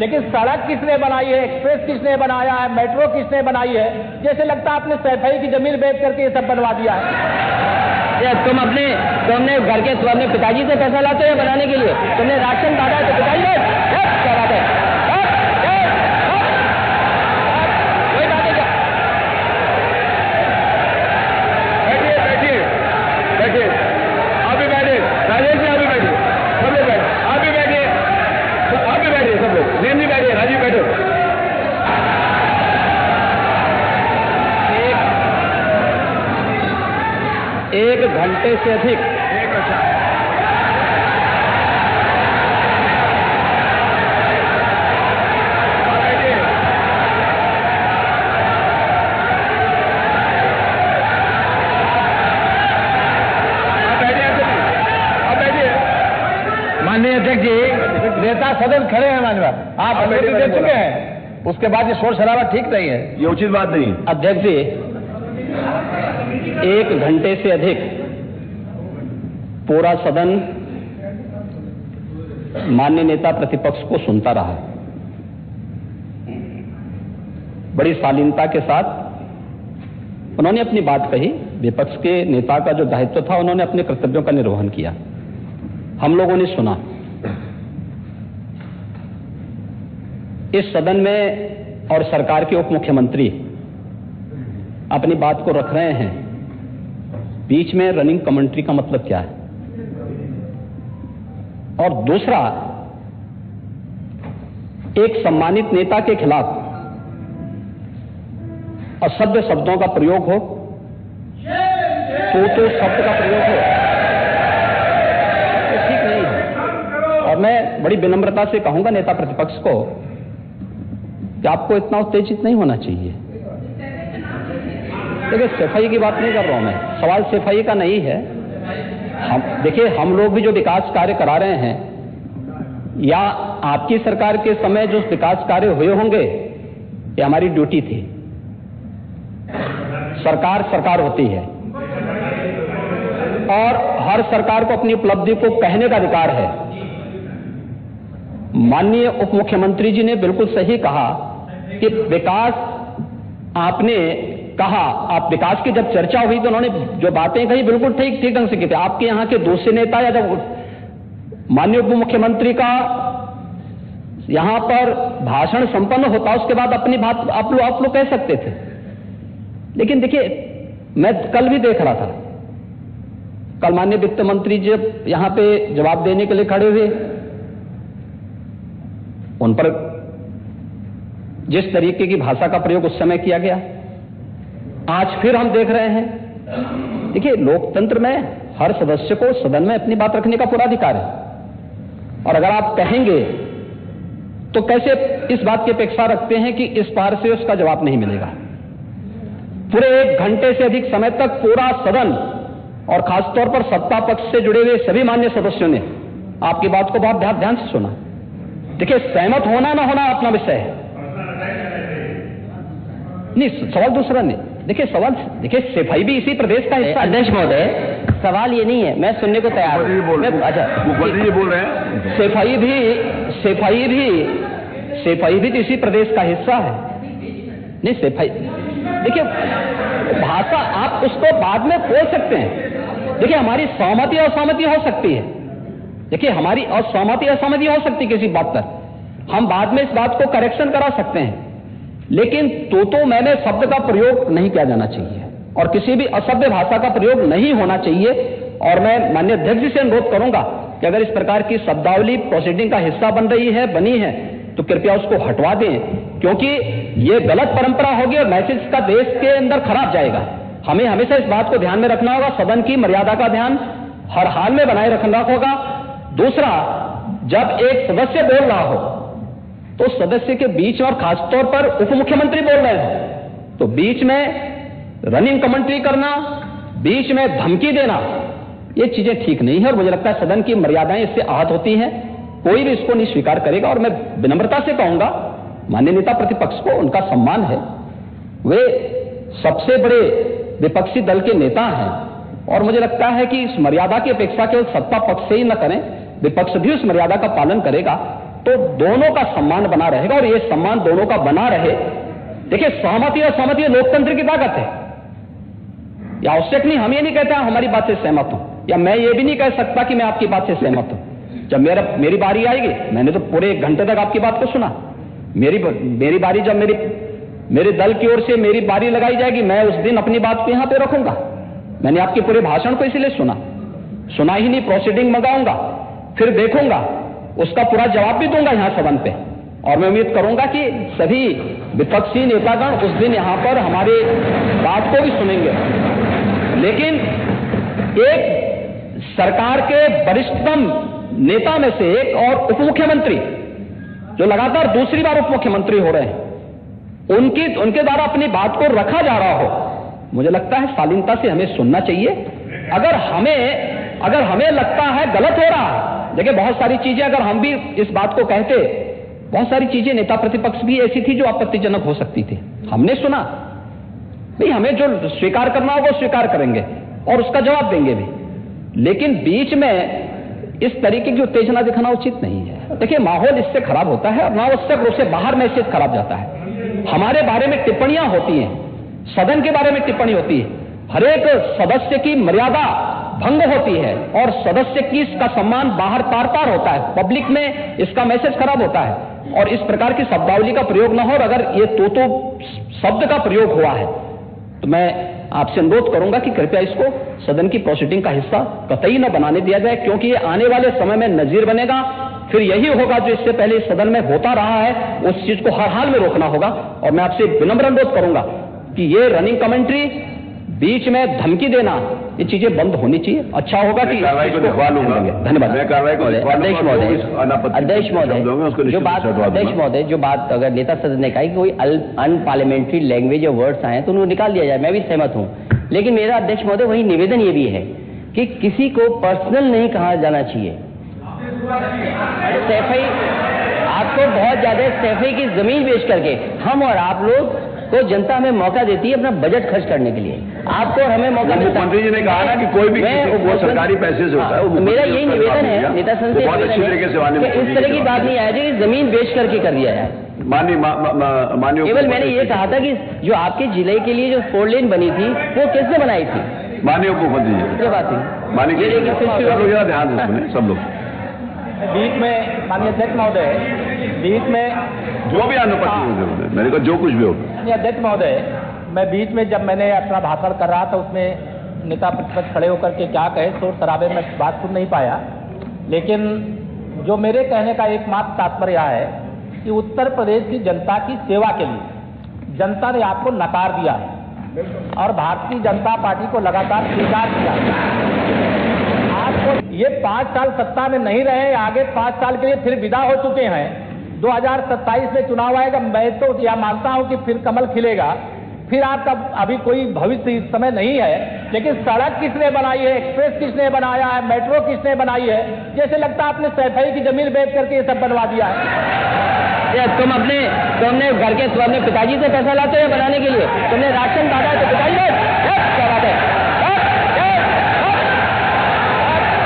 लेकिन सड़क किसने बनाई है, एक्सप्रेस किसने बनाया है, मेट्रो किसने बनाई है? जैसे लगता है आपने सैफई की जमीन बेच करके ये सब बनवा दिया है। तुमने घर के अपने पिताजी से पैसा लाते हो बनाने के लिए? तुमने राशन काटा है तो पिताजी क्या बात है? कोई बात नहीं। बैठिए, आप भी बैठिए, राजेश जी आप भी बैठिए, सब लोग बैठे, आप भी बैठिए, सब लोग, नीम जी बैठिए, राजीव बैठो। एक घंटे से अधिक माननीय अध्यक्ष जी, नेता सदन खड़े हैं माननीय, आप अनुमति दे चुके हैं, उसके बाद ये शोर शराबा ठीक नहीं है, ये उचित बात नहीं। अध्यक्ष जी, 1 घंटे से अधिक पूरा सदन माननीय नेता प्रतिपक्ष को सुनता रहा। बड़ी शालीनता के साथ उन्होंने अपनी बात कही। विपक्ष के नेता का जो दायित्व था, उन्होंने अपने कर्तव्यों का निर्वहन किया। हम लोगों ने सुना। इस सदन में और सरकार के उप मुख्यमंत्री अपनी बात को रख रहे हैं, बीच में रनिंग कमेंट्री का मतलब क्या है? और दूसरा, एक सम्मानित नेता के खिलाफ असभ्य शब्दों का प्रयोग हो, तो शब्द का प्रयोग हो, तो ठीक नहीं है। और मैं बड़ी विनम्रता से कहूंगा नेता प्रतिपक्ष को कि आपको इतना उत्तेजित नहीं होना चाहिए। देखिए, सफाई की बात नहीं कर रहा हूं मैं, सवाल सफाई का नहीं है। देखिए, हम लोग भी जो विकास कार्य करा रहे हैं, या आपकी सरकार के समय जो विकास कार्य हुए होंगे, ये हमारी ड्यूटी थी। सरकार होती है और हर सरकार को अपनी उपलब्धि को कहने का अधिकार है। माननीय उप मुख्यमंत्री जी ने बिल्कुल सही कहा कि विकास, आपने कहा, आप विकास की जब चर्चा हुई तो उन्होंने जो बातें कही बिल्कुल ठीक ढंग से की थी। आपके यहां के दूसरे नेता या जब माननीय उप मुख्यमंत्री का यहां पर भाषण संपन्न होता, उसके बाद अपनी बात आप लोग कह सकते थे। लेकिन देखिए, मैं कल भी देख रहा था, कल माननीय वित्त मंत्री जब यहां पे जवाब देने के लिए खड़े हुए, उन पर जिस तरीके की भाषा का प्रयोग उस समय किया गया, आज फिर हम देख रहे हैं। देखिए, लोकतंत्र में हर सदस्य को सदन में अपनी बात रखने का पूरा अधिकार है, और अगर आप कहेंगे तो कैसे इस बात की अपेक्षा रखते हैं कि इस पार से उसका जवाब नहीं मिलेगा? पूरे 1 घंटे से अधिक समय तक पूरा सदन और खासतौर पर सत्ता पक्ष से जुड़े हुए सभी मान्य सदस्यों ने आपकी बात को बहुत ध्यान से सुना। देखिए, सहमत होना ना होना अपना विषय है, नहीं, सवाल दूसरा नहीं। देखिए, सफाई भी इसी प्रदेश का हिस्सा। अध्यक्ष महोदय, सवाल ये नहीं है, मैं सुनने को तैयार हूं। अच्छा, मुख्यमंत्री बोल रहे हैं, सफाई भी तो इसी प्रदेश का हिस्सा है। नहीं, सफाई, देखिए, भाषा आप उसको बाद में बोल सकते हैं। देखिए, हमारी सहमति असहमति हो सकती है। देखिए, हमारी असहमति असहमति हो सकती है किसी बात पर, हम बाद में इस बात को करेक्शन करा सकते हैं। लेकिन तो मैंने शब्द का प्रयोग नहीं किया जाना चाहिए, और किसी भी असभ्य भाषा का प्रयोग नहीं होना चाहिए। और मैं माननीय अध्यक्ष जी से अनुरोध करूंगा कि अगर इस प्रकार की शब्दावली प्रोसीडिंग का हिस्सा बनी है तो कृपया उसको हटवा दें, क्योंकि ये गलत परंपरा होगी और मैसेज का देश के अंदर खराब जाएगा। हमें हमेशा इस बात को ध्यान में रखना होगा, सदन की मर्यादा का ध्यान हर हाल में बनाए रखना होगा। दूसरा, जब एक सदस्य बोल रहा हो तो सदस्य के बीच, और खासतौर पर उप मुख्यमंत्री बोल रहे हो, तो बीच में रनिंग कमेंट्री करना, बीच में धमकी देना, ये चीजें ठीक नहीं है। और मुझे लगता है सदन की मर्यादाएं इससे आहत होती हैं, कोई भी इसको नहीं स्वीकार करेगा। और मैं विनम्रता से कहूंगा माननीय नेता प्रतिपक्ष को, उनका सम्मान है, वे सबसे बड़े विपक्षी दल के नेता हैं, और मुझे लगता है कि इस मर्यादा की अपेक्षा केवल सत्ता पक्ष से ही न करें, विपक्ष भी उस मर्यादा का पालन करेगा। तो दोनों का सम्मान बना रहेगा, और ये सम्मान दोनों का बना रहे। देखिए, सहमति और सहमति लोकतंत्र की ताकत है। या आवश्यक नहीं, हम ये नहीं कहते हमारी बात से सहमत हूं, या मैं ये भी नहीं कह सकता कि मैं आपकी बात से सहमत हूं। जब मेरी बारी आएगी, मैंने तो पूरे 1 घंटे तक आपकी बात को सुना। मेरी बारी जब मेरे दल की ओर से मेरी बारी लगाई जाएगी, मैं उस दिन अपनी बात को यहां पे रखूंगा। मैंने आपके पूरे भाषण को इसीलिए सुना ही नहीं, प्रोसीडिंग मंगाऊंगा, फिर देखूंगा, उसका पूरा जवाब भी दूंगा यहां सदन पे। और मैं उम्मीद करूंगा कि सभी विपक्षी नेतागण उस दिन यहां पर हमारी बात को भी सुनेंगे। लेकिन एक सरकार के वरिष्ठतम नेता में से एक और उप मुख्यमंत्री, जो लगातार दूसरी बार उप मुख्यमंत्री हो रहे हैं, उनके द्वारा अपनी बात को रखा जा रहा हो, मुझे लगता है शालीनता से हमें सुनना चाहिए। अगर हमें लगता है गलत हो रहा है, देखिए बहुत सारी चीजें, अगर हम भी इस बात को कहते, बहुत सारी चीजें नेता प्रतिपक्ष भी ऐसी थी जो आपत्तिजनक हो सकती थी, हमने सुना। नहीं, हमें जो स्वीकार करना होगा स्वीकार करेंगे और उसका जवाब देंगे भी, लेकिन बीच में इस तरीके की उत्तेजना दिखाना उचित नहीं है। देखिए, माहौल इससे खराब होता है, अनावश्यक रूप से बाहर मैसेज खराब जाता है। हमारे बारे में टिप्पणियां होती हैं, सदन के बारे में टिप्पणी होती है, हर एक सदस्य की मर्यादा भंग होती है, और सदस्य की इसका सम्मान बाहर तार तार होता है, पब्लिक में इसका मैसेज खराब होता है, और इस प्रकार की शब्दावली का प्रयोग न हो। और अगर ये तो शब्द का प्रयोग हुआ है, तो मैं आपसे अनुरोध करूंगा कि कृपया इसको सदन की प्रोसीडिंग का हिस्सा कतई न बनाने दिया जाए, क्योंकि ये आने वाले समय में नजीर बनेगा। फिर यही होगा जो इससे पहले इस सदन में होता रहा है, उस चीज को हर हाल में रोकना होगा। और मैं आपसे विनम्र अनुरोध करूंगा कि ये रनिंग कमेंट्री, बीच में धमकी देना, ये चीजें बंद होनी चाहिए। अच्छा होगा कि कार्रवाई को दिखवा लूंगा। धन्यवाद। मैं कार्रवाई को अध्यक्ष महोदय, जो बात अगर नेता सदन ने कहा कि कोई अनपार्लियामेंट्री लैंग्वेज या वर्ड्स आए तो उनको निकाल दिया जाए, मैं भी सहमत हूं। लेकिन मेरा अध्यक्ष महोदय वही निवेदन ये भी है कि किसी को पर्सनल नहीं कहा जाना चाहिए। सैफई, आपको बहुत ज्यादा सैफई की जमीन बेच करके हम और आप लोग को जनता हमें मौका देती है अपना बजट खर्च करने के लिए, आपको और हमें मौका मिलता है। मंत्री जी ने कहा ना कि कोई भी वो सरकारी पैसे से होता है। मेरा यही निवेदन है नेता संसद से, बहुत अच्छी तरीके से इस तरह की बात नहीं आया कि जमीन बेच करके कर दिया जाए। माननीय केवल मैंने ये कहा था कि जो आपके जिले के लिए जो 4 लेन बनी थी वो किसने बनाई थी? माननीय उप मुख्यमंत्री जी। क्या बात थी? माननीय सब लोग ध्यान दें, सब लोग बीच में माननीय अध्यक्ष महोदय, बीच में जो भी अनुपस्थित, मैंने कहा जो कुछ भी हो। अध्यक्ष महोदय, मैं बीच में जब मैंने अपना भाषण कर रहा था, उसमें नेता प्रतिपक्ष खड़े होकर के क्या कहे, शोर शराबे में बात सुन नहीं पाया। लेकिन जो मेरे कहने का एकमात्र तात्पर्य है कि उत्तर प्रदेश की जनता की सेवा के लिए जनता ने आपको नकार दिया है और भारतीय जनता पार्टी को लगातार स्वीकार किया। आपको ये 5 साल सत्ता में नहीं रहे, आगे 5 साल के लिए फिर विदा हो चुके हैं। 2027 में चुनाव आएगा, मैं तो यह मानता हूं कि फिर कमल खिलेगा, फिर आपका अभी कोई भविष्य इस समय नहीं है। लेकिन सड़क किसने बनाई है, एक्सप्रेस किसने बनाया है, मेट्रो किसने बनाई है, जैसे लगता है आपने सैफई की जमीन बेच करके ये सब बनवा दिया है। तुमने घर के अपने पिताजी से पैसा लाते हो बनाने के लिए, तुमने राशन काटा है तो पिताजी क्या बात है।